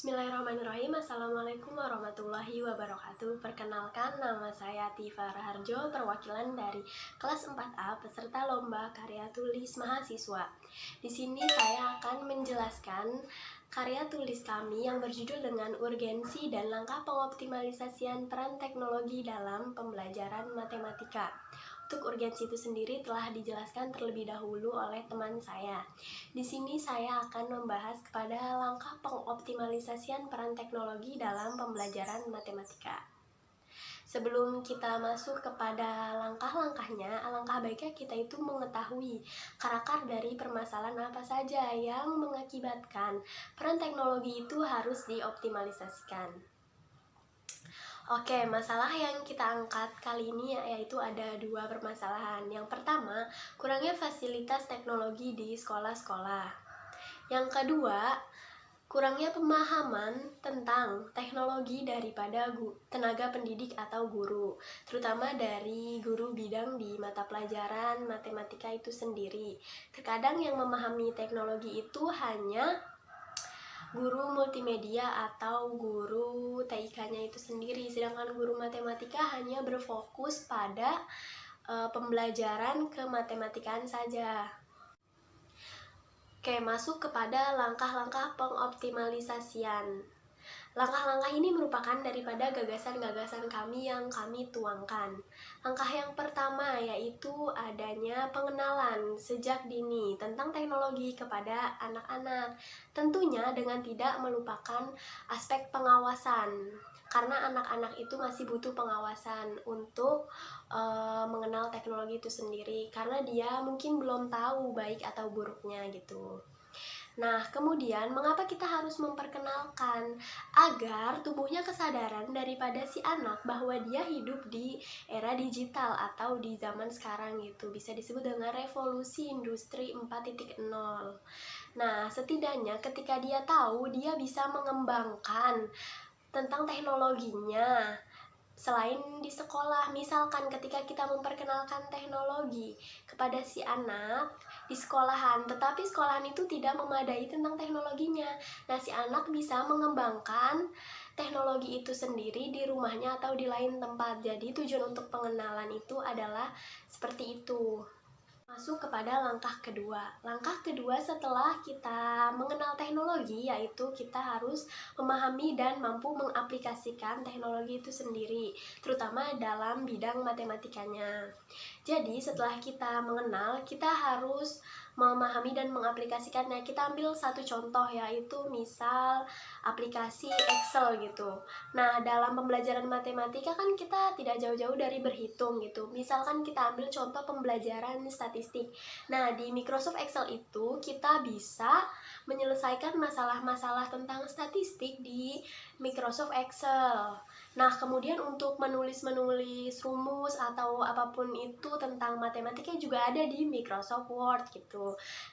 Bismillahirrahmanirrahim. Assalamualaikum warahmatullahi wabarakatuh. Perkenalkan, nama saya Tifa Raharjo, perwakilan dari kelas 4A peserta lomba karya tulis mahasiswa. Di sini saya akan menjelaskan karya tulis kami yang berjudul dengan urgensi dan langkah pengoptimalisasian peran teknologi dalam pembelajaran matematika. Untuk urgensi itu sendiri telah dijelaskan terlebih dahulu oleh teman saya. Di sini saya akan membahas kepada langkah pengoptimalisasian peran teknologi dalam pembelajaran matematika. Sebelum kita masuk kepada langkah-langkahnya, alangkah baiknya kita itu mengetahui akar dari permasalahan apa saja yang mengakibatkan peran teknologi itu harus dioptimalisasikan. Oke, masalah yang kita angkat kali ini yaitu ada dua permasalahan. Yang pertama, kurangnya fasilitas teknologi di sekolah-sekolah. Yang kedua, kurangnya pemahaman tentang teknologi daripada tenaga pendidik atau guru, terutama dari guru bidang di mata pelajaran matematika itu sendiri. Terkadang yang memahami teknologi itu hanya guru multimedia atau guru TIK-nya itu sendiri, sedangkan guru matematika hanya berfokus pada pembelajaran kematematikaan saja. Oke, masuk kepada langkah-langkah pengoptimalisasian. Langkah-langkah ini merupakan daripada gagasan-gagasan kami yang kami tuangkan. Langkah yang pertama yaitu adanya pengenalan sejak dini tentang teknologi kepada anak-anak. Tentunya dengan tidak melupakan aspek pengawasan, karena anak-anak itu masih butuh pengawasan untuk mengenal teknologi itu sendiri, karena dia mungkin belum tahu baik atau buruknya gitu. Nah, kemudian mengapa kita harus memperkenalkan? Agar tubuhnya kesadaran daripada si anak bahwa dia hidup di era digital atau di zaman sekarang gitu. Bisa disebut dengan revolusi industri 4.0. Nah, setidaknya ketika dia tahu, dia bisa mengembangkan tentang teknologinya. Selain di sekolah, misalkan ketika kita memperkenalkan teknologi kepada si anak di sekolahan, tetapi sekolahan itu tidak memadai tentang teknologinya. Nah, si anak bisa mengembangkan teknologi itu sendiri di rumahnya atau di lain tempat. Jadi tujuan untuk pengenalan itu adalah seperti itu. Masuk kepada langkah kedua. Langkah kedua setelah kita mengenal teknologi, yaitu kita harus memahami dan mampu mengaplikasikan teknologi itu sendiri, terutama dalam bidang matematikanya. Jadi setelah kita mengenal, kita harus memahami dan mengaplikasikannya. Kita ambil satu contoh, yaitu misal aplikasi Excel gitu. Nah, dalam pembelajaran matematika kan kita tidak jauh-jauh dari berhitung gitu. Misalkan kita ambil contoh pembelajaran statistik. Nah, di Microsoft Excel itu kita bisa menyelesaikan masalah-masalah tentang statistik di Microsoft Excel. Nah, kemudian untuk menulis rumus atau apapun itu tentang matematika juga ada di Microsoft Word gitu.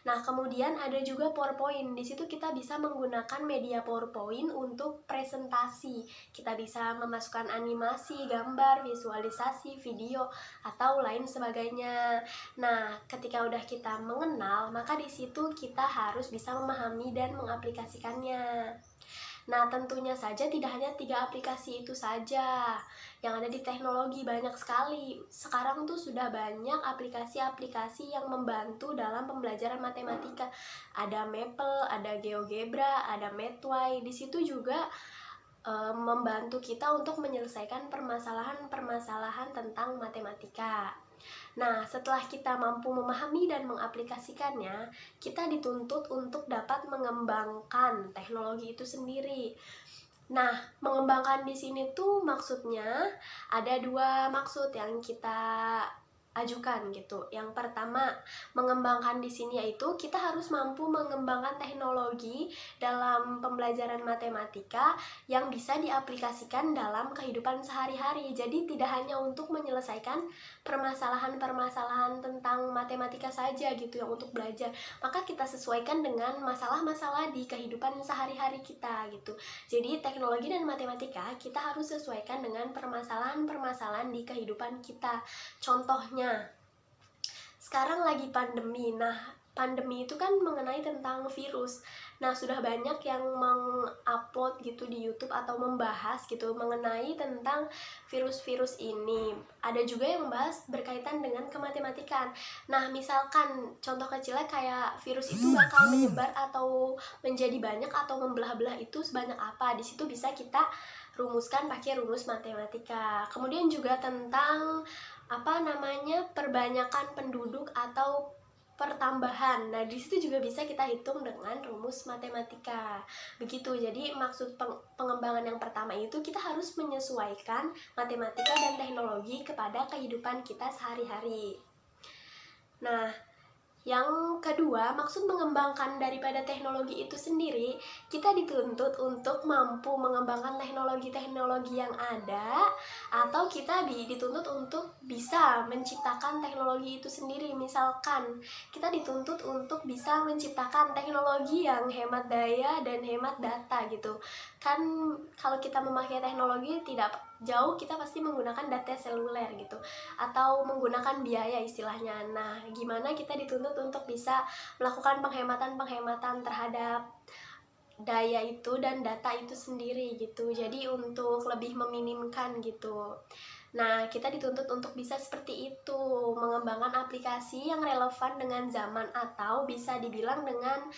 Nah, kemudian ada juga PowerPoint. Di situ kita bisa menggunakan media PowerPoint untuk presentasi. Kita bisa memasukkan animasi, gambar, visualisasi, video, atau lain sebagainya. Nah, ketika udah kita mengenal, maka di situ kita harus bisa memahami dan mengaplikasikannya. Nah, tentunya saja tidak hanya 3 aplikasi itu saja yang ada di teknologi, banyak sekali. Sekarang tuh sudah banyak aplikasi-aplikasi yang membantu dalam pembelajaran matematika. Ada Maple, ada GeoGebra, ada Mathway. Di situ juga membantu kita untuk menyelesaikan permasalahan-permasalahan tentang matematika. Nah, setelah kita mampu memahami dan mengaplikasikannya, kita dituntut untuk dapat mengembangkan teknologi itu sendiri. Nah, mengembangkan di sini tuh maksudnya ada dua maksud yang kita ajukan gitu. Yang pertama, mengembangkan di sini yaitu kita harus mampu mengembangkan teknologi dalam pembelajaran matematika yang bisa diaplikasikan dalam kehidupan sehari-hari. Jadi tidak hanya untuk menyelesaikan permasalahan-permasalahan tentang matematika saja gitu yang untuk belajar. Maka kita sesuaikan dengan masalah-masalah di kehidupan sehari-hari kita gitu. Jadi teknologi dan matematika kita harus sesuaikan dengan permasalahan-permasalahan di kehidupan kita. Contohnya, sekarang lagi pandemi. Nah, pandemi itu kan mengenai tentang virus. Nah, sudah banyak yang mengupload gitu di YouTube atau membahas gitu mengenai tentang virus-virus ini. Ada juga yang membahas berkaitan dengan kematematikan. Nah, misalkan contoh kecilnya kayak virus itu bakal menyebar atau menjadi banyak atau membelah-belah itu sebanyak apa. Di situ bisa kita rumuskan pakai rumus matematika. Kemudian juga tentang perbanyakan penduduk atau pertambahan. Nah, di situ juga bisa kita hitung dengan rumus matematika. Begitu. Jadi, maksud pengembangan yang pertama itu kita harus menyesuaikan matematika dan teknologi kepada kehidupan kita sehari-hari. Nah, yang kedua, maksud mengembangkan daripada teknologi itu sendiri, kita dituntut untuk mampu mengembangkan teknologi-teknologi yang ada, atau kita dituntut untuk bisa menciptakan teknologi itu sendiri. Misalkan, kita dituntut untuk bisa menciptakan teknologi yang hemat daya dan hemat data gitu. Kan kalau kita memakai teknologi tidak jauh, kita pasti menggunakan data seluler gitu, atau menggunakan biaya istilahnya. Nah, gimana kita dituntut untuk bisa melakukan penghematan terhadap daya itu dan data itu sendiri gitu. Jadi untuk lebih meminimkan gitu. Nah, kita dituntut untuk bisa seperti itu, mengembangkan aplikasi yang relevan dengan zaman, atau bisa dibilang dengan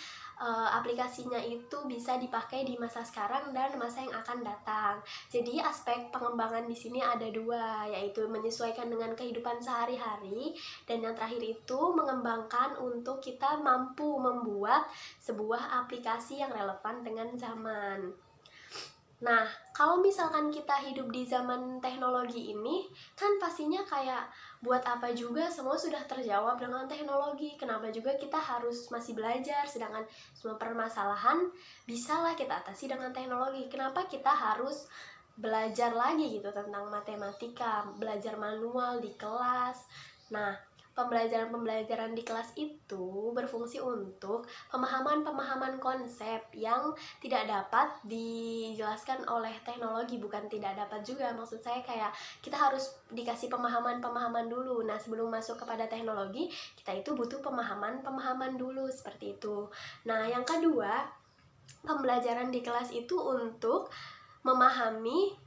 aplikasinya itu bisa dipakai di masa sekarang dan masa yang akan datang. Jadi aspek pengembangan di sini ada dua, yaitu menyesuaikan dengan kehidupan sehari-hari, dan yang terakhir itu mengembangkan untuk kita mampu membuat sebuah aplikasi yang relevan dengan zaman. Nah, kalau misalkan kita hidup di zaman teknologi ini, kan pastinya kayak buat apa juga semua sudah terjawab dengan teknologi. Kenapa juga kita harus masih belajar, sedangkan semua permasalahan bisalah kita atasi dengan teknologi. Kenapa kita harus belajar lagi gitu tentang matematika, belajar manual di kelas. Nah, pembelajaran-pembelajaran di kelas itu berfungsi untuk pemahaman-pemahaman konsep yang tidak dapat dijelaskan oleh teknologi. Bukan tidak dapat juga, maksud saya kayak kita harus dikasih pemahaman-pemahaman dulu. Nah, sebelum masuk kepada teknologi, kita itu butuh pemahaman-pemahaman dulu, seperti itu. Nah, yang kedua, pembelajaran di kelas itu untuk memahami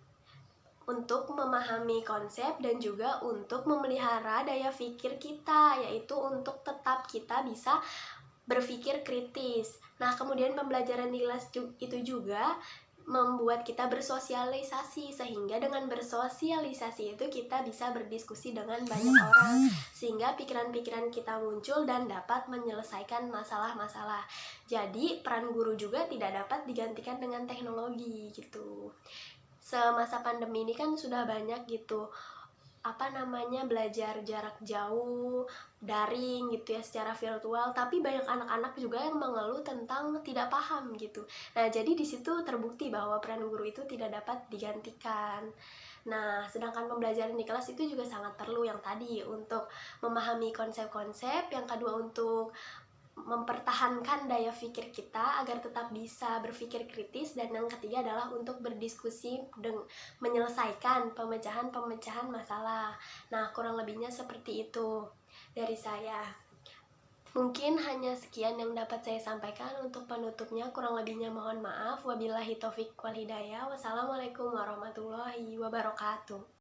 konsep dan juga untuk memelihara daya pikir kita, yaitu untuk tetap kita bisa berpikir kritis. Nah, kemudian pembelajaran di kelas itu juga membuat kita bersosialisasi, sehingga dengan bersosialisasi itu kita bisa berdiskusi dengan banyak orang, sehingga pikiran-pikiran kita muncul dan dapat menyelesaikan masalah-masalah. Jadi, peran guru juga tidak dapat digantikan dengan teknologi gitu. Semasa pandemi ini kan sudah banyak gitu belajar jarak jauh, daring gitu ya, secara virtual, tapi banyak anak-anak juga yang mengeluh tentang tidak paham gitu. Nah, jadi di situ terbukti bahwa peran guru itu tidak dapat digantikan. Nah, sedangkan pembelajaran di kelas itu juga sangat perlu, yang tadi untuk memahami konsep-konsep, yang kedua untuk mempertahankan daya pikir kita agar tetap bisa berpikir kritis, dan yang ketiga adalah untuk berdiskusi dan menyelesaikan pemecahan-pemecahan masalah. Nah, kurang lebihnya seperti itu dari saya. Mungkin hanya sekian yang dapat saya sampaikan. Untuk penutupnya, kurang lebihnya mohon maaf. Wabillahi taufik wal hidayah. Wassalamualaikum warahmatullahi wabarakatuh.